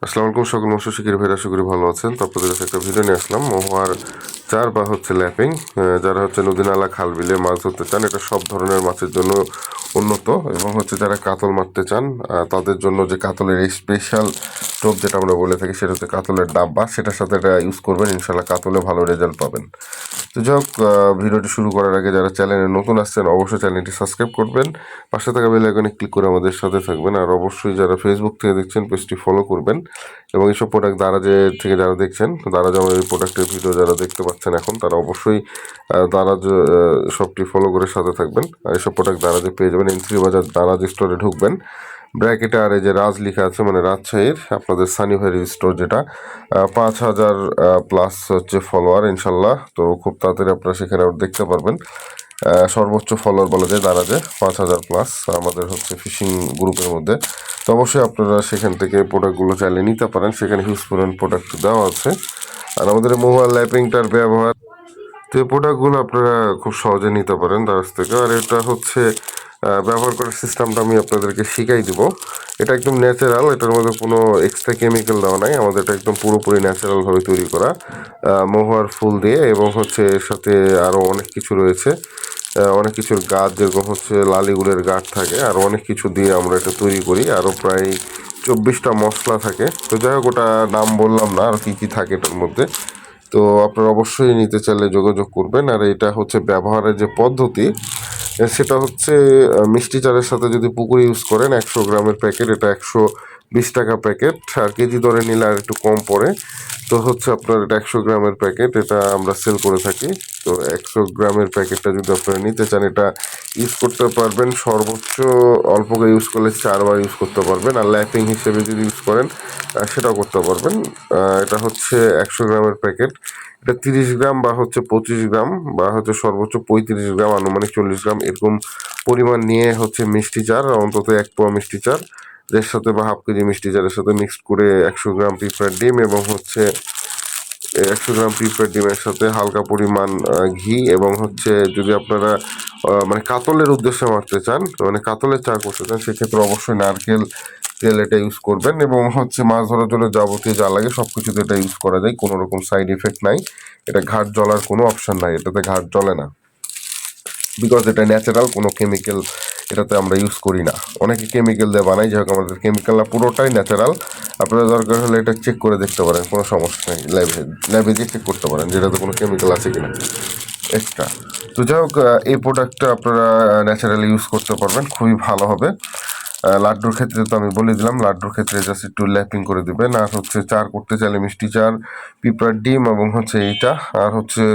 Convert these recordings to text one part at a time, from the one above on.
আসসালামু আলাইকুম সকল মৎস্য শিকারী ভাইরা, আশা করি ভালো আছেন। তো আপনাদের কাছে একটা ভিডিও নিয়ে আসলাম মহুয়ার চার বা ল্যাপিং। যারা নদী নালা খাল বিলে মাছ ধরতে চান, এটা সব ধরনের মাছের জন্য উন্নত এবং যারা কাতল মারতে চান তাদের জন্য যে কাতলের এই স্পেশাল টোপ যেটা আমরা বলে থাকি, সেটা হচ্ছে কাতলের ডাব্বা। সেটার সাথে এটা ইউজ করবেন, ইনশাল্লাহ কাতলে ভালো রেজাল্ট পাবেন। তো যাই হোক, ভিডিওটি শুরু করার আগে যারা চ্যানেলে নতুন আসছেন অবশ্যই চ্যানেলটি সাবস্ক্রাইব করবেন, পাশে থাকা বেল আইকনে ক্লিক করে আমাদের সাথে থাকবেন। আর অবশ্যই যারা ফেসবুক থেকে দেখছেন পেজটি ফলো করবেন এবং এইসব প্রোডাক্ট দারাজে থেকে যারা দেখছেন, দারাজ আমার এই প্রোডাক্টের ভিডিও যারা দেখতে পাচ্ছেন এখন, তারা অবশ্যই দারাজ শপটি ফলো করে সাথে থাকবেন। আর এইসব প্রোডাক্ট দারাজে পেয়ে যাবেন। এন্ট্রি বাজার দারাজ স্টোরে ঢুকবেন, ব্র্যাকেটে আর এই যে রাজ লেখা আছে, মানে রাজশাহীর আপনাদের সানি ভাইয়ের স্টোর, যেটা 5,000 প্লাস ফলোয়ার ইনশাল্লাহ। তো খুব তাড়াতাড়ি আপনারা সেখানে দেখতে পারবেন। সর্বোচ্চ ফলোয়ার বলা যায় দারাজে 5,000 প্লাস আমাদের ফিশিং গ্রুপের মধ্যে। তো অবশ্যই আপনারা সেখান থেকে প্রোডাক্টগুলো চাইলে নিতে পারেন, সেখানে হিউজ পরিমাণ প্রোডাক্ট দেওয়া আছে। আর আমাদের মোবাইল ল্যাপিংটার ব্যবহার, তো এই প্রোডাক্টগুলো আপনারা খুব সহজে নিতে পারেন দারাজ থেকে। আর এটা ব্যবহার করার সিস্টেমটা আমি আপনাদেরকে শিখাই দিব। এটা একদম ন্যাচারাল, এটার মধ্যে কোনো এক্সট্রা কেমিক্যাল দেওয়া নাই। আমাদের এটা একদম পুরোপুরি ন্যাচারালভাবে তৈরি করা, মহুয়ার ফুল দিয়ে, এবং এর সাথে আরও অনেক কিছু রয়েছে। অনেক কিছুর গাছ, যেরকম লালিগুলের গাছ থাকে, আর অনেক কিছু দিয়ে আমরা এটা তৈরি করি। আরও প্রায় 24টা মশলা থাকে। তো যাই হোক, ওটা নাম বললাম না আর কি থাকে এটার মধ্যে। তো আপনারা অবশ্যই নিতে চাইলে যোগাযোগ করবেন। আর এটা ব্যবহারের যে পদ্ধতি, সেটা মিষ্টি চালের সাথে যদি পুকুরে ইউজ করেন, 100 গ্রামের প্যাকেট, এটা 120 টাকা প্যাকেট। আর কেজি দরে নিলে আর একটু কম পড়ে। তো আপনার এটা 100 গ্রামের প্যাকেট, এটা আমরা সেল করে থাকি। তো 100 গ্রামের প্যাকেটটা যদি আপনারা নিতে চান, এটা ইউজ করতে পারবেন সর্বোচ্চ অল্প করে ইউজ করলে 4 বার ইউজ করতে পারবেন। আর ল্যাপিং হিসেবে যদি ইউজ করেন সেটাও করতে পারবেন। এটা 100 গ্রামের প্যাকেট। এটা 30 গ্রাম বা 25 গ্রাম বা সর্বোচ্চ 35 গ্রাম, আনুমানিক 40 গ্রাম এরকম পরিমাণ নিয়ে মিষ্টি চার, অন্তত 1 পোয়া মিষ্টি চার এর সাথে বা হাফ কেজি মিষ্টি চারের সাথে মিক্সড করে 100 গ্রাম পিঁপড়ার ডিম এবং 100 গ্রাম পিঁপড়ার ডিমের সাথে হালকা পরিমাণ ঘি, এবং যদি আপনারা মানে কাতলের উদ্দেশ্যে মারতে চান, মানে কাতলের চা করতে চান, সেক্ষেত্রে অবশ্যই নারকেল তেল এটা ইউজ করবেন। এবং মাছ ধরার জন্য যাবতীয় যা লাগে সব কিছুতে এটা ইউজ করা যায়, কোনো রকম সাইড ইফেক্ট নাই। এটা ঘাট জ্বলার কোনো অপশন নাই, এটাতে ঘাট জ্বলে না, বিকজ এটা ন্যাচারাল, কোনো কেমিক্যাল এটাতে আমরা ইউজ করি না। অনেকে কেমিক্যাল দিয়ে বানাই, যাই হোক আমাদের কেমিক্যাল না, পুরোটাই ন্যাচারাল। আপনারা দরকার হলে এটা চেক করে দেখতে পারেন, কোনো সমস্যা নেই। ল্যাবে গিয়ে চেক করতে পারেন যেটাতে কোনো কেমিক্যাল আছে কিনা এক্সট্রা। তো যাই হোক, এই প্রোডাক্টটা আপনারা ন্যাচারালি ইউজ করতে পারবেন, খুবই ভালো হবে। লাড্ডুর ক্ষেত্রে তো আমি বলে দিলাম, লাড্ডুর ক্ষেত্রে জাস্ট একটু ল্যাপিং করে দিবেন। আর চার করতে চাইলে মিষ্টি চার, পিঁপড়ার ডিম এবং এইটা। আর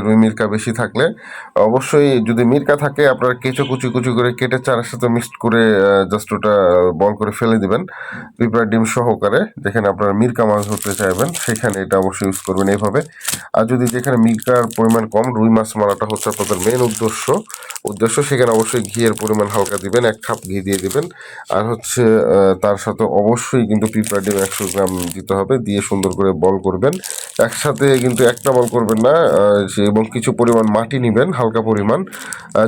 রুই মিরকা বেশি থাকলে অবশ্যই, যদি মিরকা থাকে আপনারা কেঁচো কুচি কুচি করে কেটে চারের সাথে মিক্সড করে জাস্ট ওটা বল করে ফেলে দিবেন, পিঁপড়ার ডিম সহকারে। যেখানে আপনারা মিরকা মাছ ধরতে চাইবেন সেখানে এটা অবশ্যই ইউজ করবেন এইভাবে। আর যদি যেখানে মিরকার পরিমাণ কম, রুই মাছ মারাটা আপনাদের মেন উদ্দেশ্য, সেখানে অবশ্যই ঘিয়ের পরিমাণ হালকা দিবেন, 1 কাপ ঘি দিয়ে দিবেন। আর তার সাথে অবশ্যই কিন্তু পিঁপড়ার ডিম 100 গ্রাম দিতে হবে, দিয়ে সুন্দর করে বল করবেন। একসাথে কিন্তু একটা বল করবেন না, এবং কিছু পরিমাণ মাটি নেবেন, হালকা পরিমাণ।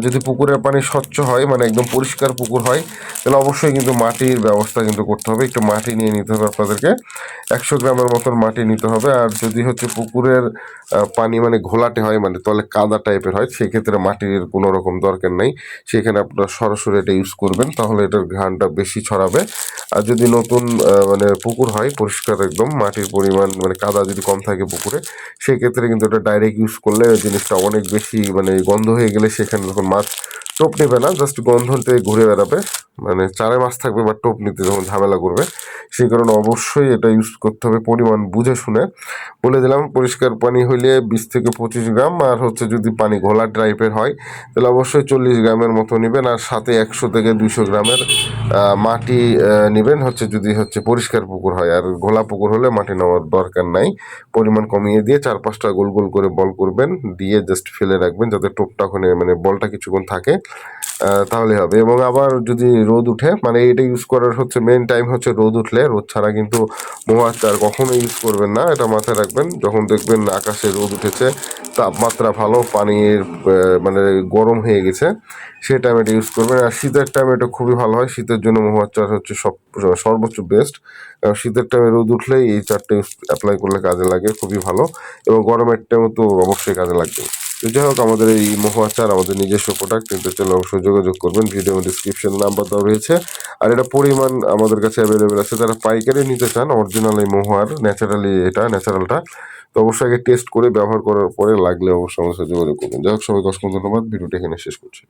যদি পুকুরের পানি স্বচ্ছ হয়, মানে একদম পরিষ্কার পুকুর হয়, তাহলে অবশ্যই কিন্তু মাটির ব্যবস্থা কিন্তু করতে হবে। একটু মাটি নিয়ে নিতে হবে আপনাদেরকে, 100 গ্রামের মতন মাটি নিতে হবে। আর যদি পুকুরের পানি মানে ঘোলাটে হয়, মানে তলে কাদা টাইপের হয়, সেক্ষেত্রে মাটির কোনো রকম দরকার নেই। সেখানে আপনারা সরাসরি এটা ইউজ করবেন, তাহলে এটার ঘ্রাণটা বেশি ছড়াবে। আর যদি নতুন মানে পুকুর হয় পরিষ্কার একদম, মাটির পরিমাণ মানে কাদা যদি কম থাকে পুকুরে, সেক্ষেত্রে কিন্তু এটা ডাইরেক্ট ইউজ করলে জিনিসটা অনেক বেশি মানে গন্ধ হয়ে গেলে সেখানে যখন মাছ টোপ নেবে না, জাস্ট গন্ধতে ঘুরে বেড়াবে, মানে চারে মাছ থাকবে বা টোপ নিতে যখন ঝামেলা করবে। সেই কারণে অবশ্যই এটা ইউজ করতে হবে পরিমাণ বুঝে শুনে। বলে দিলাম, পরিষ্কার পানি হইলে 20 থেকে 25 গ্রাম, আর যদি পানি ঘোলা টাইপের হয় তাহলে অবশ্যই 40 গ্রামের মতো নেবেন। আর সাথে 100 থেকে 200 গ্রামের মাটি নেবেন, যদি পরিষ্কার পুকুর হয়। আর ঘোলা পুকুর হলে মাটি নেওয়ার দরকার নাই, পরিমাণ কমিয়ে দিয়ে 4-5টা গোল গোল করে বল করবেন, দিয়ে জাস্ট ফেলে রাখবেন যাতে টোপটা ওখানে মানে বলটা কিছুক্ষণ থাকে। তাহলে হবে। এবং আবার যদি রোদ উঠে, মানে এটা ইউজ করার হচ্ছে মেইন টাইম হচ্ছে রোদ উঠলে, রোদ ছাড়া কিন্তু মহুয়ার চার কখনো ইউজ করবেন না, এটা মাথায় রাখবেন। যখন দেখবেন আকাশে রোদ উঠেছে, তাপমাত্রা ভালো, পানির মানে গরম হয়ে গেছে, সেই টাইমে এটা ইউজ করবেন। আর শীতের টাইমে এটা খুবই ভালো হয়, শীতের জন্য মহুয়ার চার হচ্ছে সর্বোচ্চ বেস্ট। শীতের টাইমে রোদ উঠলে এই চারটা ইউজ অ্যাপ্লাই করলে কাজে লাগে, খুবই ভালো। এবং গরমের টাইমে তো অবশ্যই কাজে লাগবে। তো যাই হোক, আমাদের এই মহুয়া চার আমাদের নিজস্ব প্রোডাক্ট, কিন্তু চলে অবশ্যই যোগাযোগ করবেন, ভিডিও ডিসক্রিপশন নাম্বার দেওয়া রয়েছে। আর এটা পরিমাণ আমাদের কাছে অ্যাভেলেবেল আছে, যারা পাইকারি নিতে চান অরিজিনাল এই মহুয়ার ন্যাচারালি, এটা ন্যাচারালটা, তো অবশ্যই আগে টেস্ট করে ব্যবহার করার পরে লাগলে অবশ্যই আমার সাথে যোগাযোগ করবেন। যাই হোক, সবাইকে অসংখ্য ধন্যবাদ, ভিডিওটা এখানে শেষ করছি।